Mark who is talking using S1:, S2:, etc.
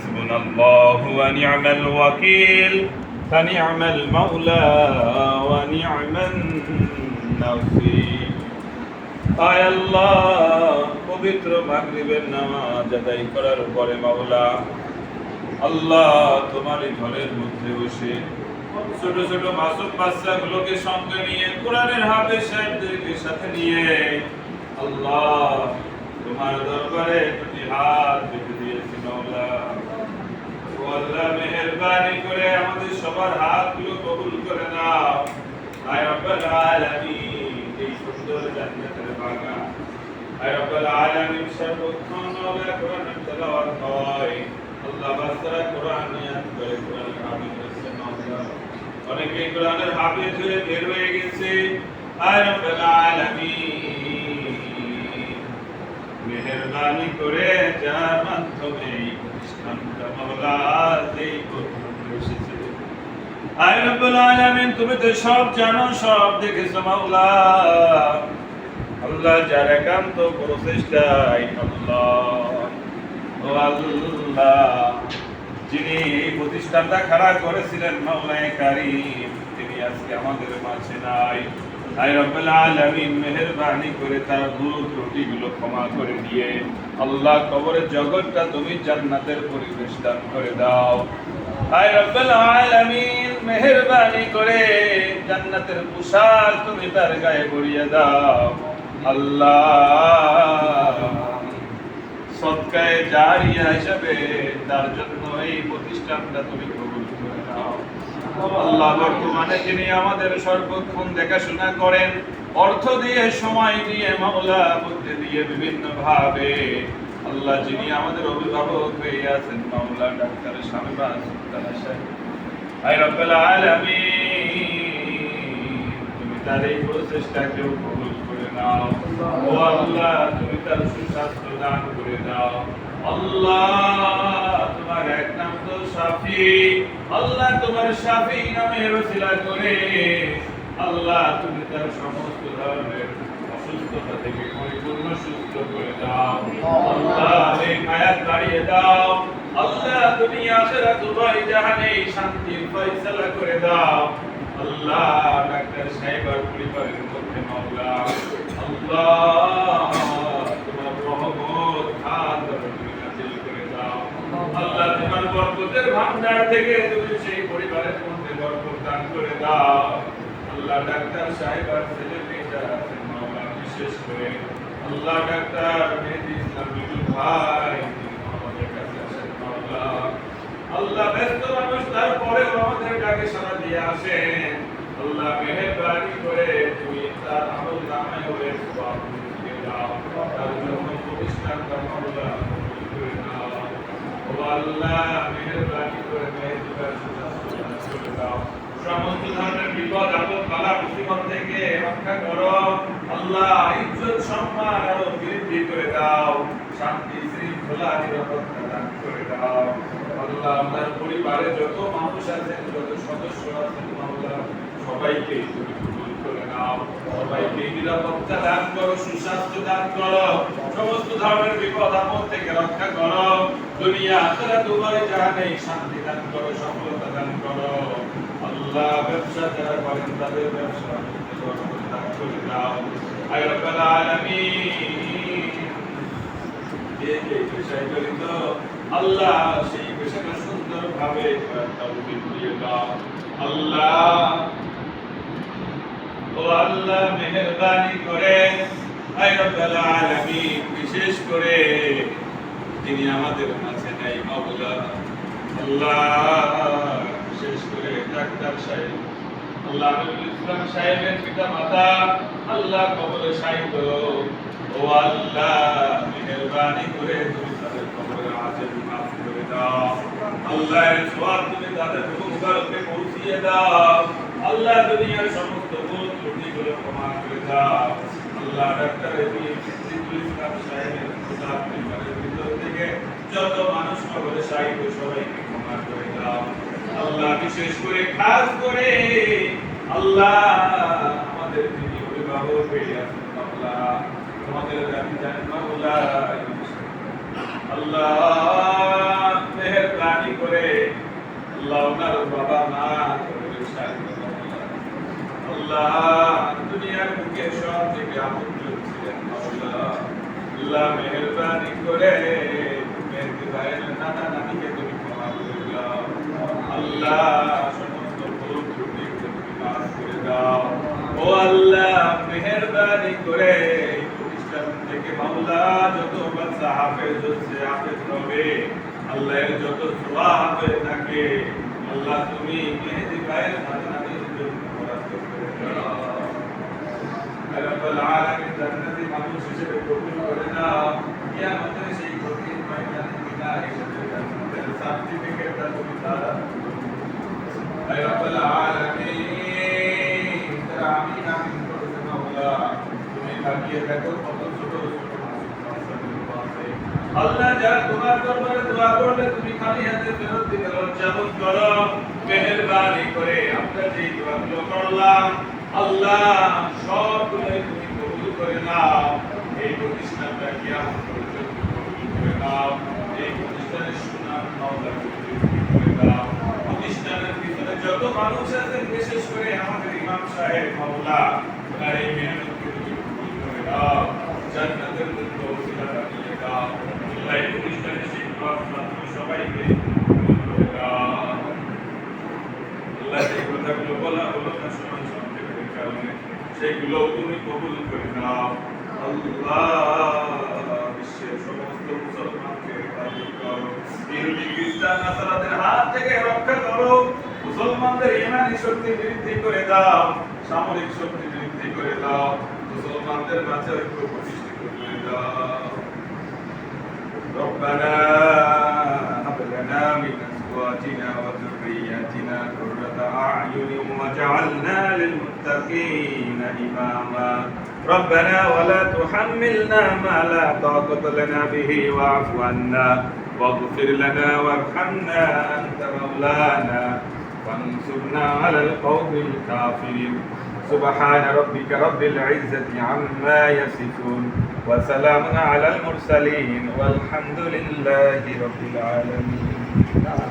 S1: হাসবুনাল্লাহু ওয়া নি'মাল ওয়াকিল ফানি'মাল মাওলা ওয়া নি'মান নাসির। আয় আল্লাহ, পবিত্র মাগরিবের নামাজ আদায় করার পরে মাওলা আল্লাহ তোমারই ঘরের মধ্যে বসে ছোট ছোট মাসুম বাচ্চাগুলোকে সঙ্গে নিয়ে কোরআনের হাফেজ সাহেবদেরকে সাথে নিয়ে আল্লাহ তোমার দরবারে দুটি হাত পেতে দিয়েছি মাওলা। ও আল্লাহ, মেহেরবানি করে আমাদের সবার হাতগুলো কবুল করে নাও। আয় রব্বুল আলামিন, এই সুন্দর জান্নাতের বাগান আয় রব্বুল আলামিন সর্বক্ষণ মাওলা কোরআনের তেলাওয়াত হয়। আল্লাহ বাচ্চারা কোরআন নিয়াত করে কোরআন হাফেজ হচ্ছে মাওলা। অনেকে কোরআনের হাফেজ হয়ে বের হয়ে গেছে। আয় রব্বুল আলামিন, মেহেরবানি করে যার মাধ্যমে এই প্রতিষ্ঠানটা মাওলা এই পর্যন্ত এসেছে। আয় রব্বুল আলামিন, তুমি তো সব জানো, সব দেখেছো মাওলা। আল্লাহ, যার একান্ত প্রচেষ্টায় আল্লাহ ও আল্লাহ যিনি এই প্রতিষ্ঠানটা খাড়া করেছিলেন মাওলায়ে কারীম, তিনি আজকে আমাদের মাঝে নাই। আয় রব্বুল আলামিন, মেহেরবানি করে তার ভুল ত্রুটিগুলো ক্ষমা করে দিয়ে আল্লাহ কবরের জগৎটা তুমি জান্নাতের পরিবেশ দান করে দাও। আয় রব্বুল আলামিন, মেহেরবানি করে জান্নাতের পোশাক তুমি তার গায়ে পরিয়ে দাও। আল্লাহ, সদকায়ে জারিয়া হিসাবে তার জন্য এই প্রতিষ্ঠানটা তুমি কবুল করে নাও। আল্লাহ, বর্তমানে যিনি আমাদের সর্বক্ষণ দেখাশোনা করেন, অর্থ দিয়ে, সময় দিয়ে, মাওলা বুদ্ধি দিয়ে, বিভিন্ন ভাবে আল্লাহ যিনি আমাদের অভিভাবক হয়ে আছেন মাওলা ডাক্তার শাহবাজ সুলতানা সাহেব, আয় রব্বুল আলামিন, তুমি তার এই প্রচেষ্টাকে কবুল করে নাও। ও আল্লাহ, তুমি তার সুস্বাস্থ্য দান করে দাও। আল্লাহ, তোমার এক নাম তো শাফি। আল্লাহ, তোমার শাফি নামের ওসিলা করে আল্লাহ তুমি তার সমস্ত ধরনের অসুস্থতা থেকে পরিপূর্ণ সুস্থ করে দাও। আল্লাহ, এই হায়াত বাড়িয়ে দাও। আল্লাহ, দুনিয়া আখিরাত উভয় জাহানে শান্তির ফয়সালা করে দাও। আল্লাহ, ডাক্তার সাহেব আর পরিবারের মধ্যে মাওলা আল্লাহ তোমার রহমত হাত তুমি নাযিল করে দাও। আল্লাহ, তোমার বরকতের ভান্ডার থেকে তুমি সেই পরিবারের মধ্যে বরকত দান করে দাও। আল্লাহ, ডাক্তার সাহেব আর ছেলে মেয়েরা আছেন মাওলা, বিশেষ করে আল্লাহ ডাক্তার মেহেদী ইসলাম বিজু ভাই আমাদের কাছে আসেন মাওলা। আল্লাহ, ব্যস্ত মানুষ তারপরেও আমাদের ডাকে সাড়া দিয়ে আসেন। আল্লাহ, মেহেরবানি করে তুমি তার আমল নামায় হয়ে সওয়াব দিয়ে দাও। তার জন্য প্রতিষ্ঠানটা মাওলা কবুল করে নাও। ও আল্লাহ, মেহেরবানি করে মেহেদী ভাই সুস্বাস্থ্য দান করে দাও। সমস্ত ধরনের বিপদ আপদ বালা মুসিবত থেকে রক্ষা করো। আল্লাহ, ইজ্জত সম্মান আরো বৃদ্ধি করে দাও। শান্তি শৃঙ্খলা নিরাপত্তা দান করে দাও। আল্লাহ, আপনার পরিবারে যত মানুষ আছেন, যত সদস্য আছেন মাওলা, সবাইকে তুমি কবুল করে নাও। সবাইকে নিরাপত্তা দান করো, সুস্বাস্থ্য দান করো, সমস্ত ধরনের বিপদ আপদ থেকে রক্ষা করো। দুনিয়া আখিরাত উভয় জাহানে শান্তি দান করো, সফলতা দান করো। আল্লাহ, ব্যবসা যারা করেন তাদের ব্যবসা দান করে দাও। আয় রব্বুল আলামিন, যে পেশায় জড়িত আল্লাহ সেই পেশাটা সুন্দরভাবে তৌফিক দিয়ে দাও। আল্লাহ, ও আল্লাহ, মেহেরবানি করে আয় রব্বুল আলামিন, বিশেষ করে যিনি আমাদের মাঝে নাই মাওলা আল্লাহ, বিশেষ করে ডাক্তার সাহেব আল্লাহ আমিনুল ইসলাম সাহেবের পিতা মাতা আল্লাহ কবরে শায়িত। ও আল্লাহ, মেহেরবানি করে তুমি তাদের কবরের আযাব মাফ করে দাও। আল্লাহ, এর সওয়াব তুমি তাদের মুবারকে পৌঁছিয়ে দাও। আল্লাহ, দুনিয়ার সমস্ত ভুল ত্রুটিগুলো ক্ষমা করে দাও। আল্লাহ, ডাক্তার আমিনুল ইসলাম সাহেবের পিতা পরিবারের ভিতর থেকে যত মানুষ কবরে শায়িত সবাইকে ক্ষমা করে দাও। আল্লাহ, বিশেষ করে খাস করে আল্লাহ আমাদের যিনি অভিভাবক হয়ে আছেন আল্লাহ, আমাদের আমি জানি মাওলা আল্লাহ, মেহেরবানি আল্লাহ ওনার বাবা মা কবরের শান্তি দাও আল্লাহ দুনিয়ার বুকে সব থেকে আপনজন ছিলেন আল্লাহ আল্লাহ মেহেরবানি করে মেহেদি ভাইয়ের নানা নানিকে তুমি ক্ষমা করে দাও আল্লাহ সমস্ত ভুল ত্রুটিকে তুমি মাফ করে দাও ও আল্লাহ মেহেরবানি করে এই প্রতিষ্ঠান থেকে মাওলা যত বাচ্চা হাফেজ হচ্ছে হাফেজ হবে আল্লাহ এর যত সওয়াব হয়ে থাকে আল্লাহ তুমি মেহেদি ভাইয়ের নানা নানির জন্য বরাদ্দ করে দাও রব্বুল আলামিন জান্নাতি মানুষ হিসেবে কবুল করে নাও কিয়ামতের সেই কঠিন ময়দানে বিনা হিসেবে জান্নাতের সার্টিফিকেটটা তুমি দাও রব্বুল আলামিন তারা আমিন আমিন করে মাওলা তুমি তাকিয়ে দেখো কত ছোট ছোট মাসুম আছে আল্লাহ যারা তোমার দরবারে দোয়া করলে তুমি খালি হাতে ফেরত দিতে লজ্জাবোধ করো মেহেরবানি করে আমরা যে দোয়াগুলো করলাম আল্লাহ সবগুলোই তুমি কবুল করে নাও এই প্রতিষ্ঠানটা কিয়ামত পর্যন্ত কবুল করে নাও এই প্রতিষ্ঠানের সুনাম মাওলা কবুল করে দাও প্রতিষ্ঠানের ভিতরে যত মানুষ আছেন বিশেষ করে আমাদের ইমাম সাহেব মাওলা তার এই মেহনতকে তুমি কবুল করে দাও জান্নাতের জন্য ওসিলা বানিয়ে দাও আল্লাহ এই প্রতিষ্ঠানের শিক্ষক ছাত্র সবাইকে কবুল করে দাও আল্লাহ এই কথাগুলো বলা হলো না সময় সংক্ষেপের কারণে সেগুলো তুমি কবুল করে নাও আল্লাহ বিশ্বের সমস্ত মুসলমানকে হেফাজত করো ইহুদি খ্রিস্টান নাসারাদের হাত থেকে রক্ষা করো মুসলমানদের ঈমানি শক্তি বৃদ্ধি করে দাও সামরিক শক্তি বৃদ্ধি করে দাও মুসলমানদের মাঝে ঐক্য প্রতিষ্ঠিত করে দাও ربنا هب لنا من أزواجنا وذرياتنا قرة أعين واجعلنا للمتقين إماما ربنا ولا تحملنا ما لا طاقة لنا به واعف عنا واغفر لنا وارحمنا أنت مولانا وانصرنا على القوم الكافرين سبحان ربك رب العزة عما يصفون وسلام على المرسلين والحمد لله رب العالمين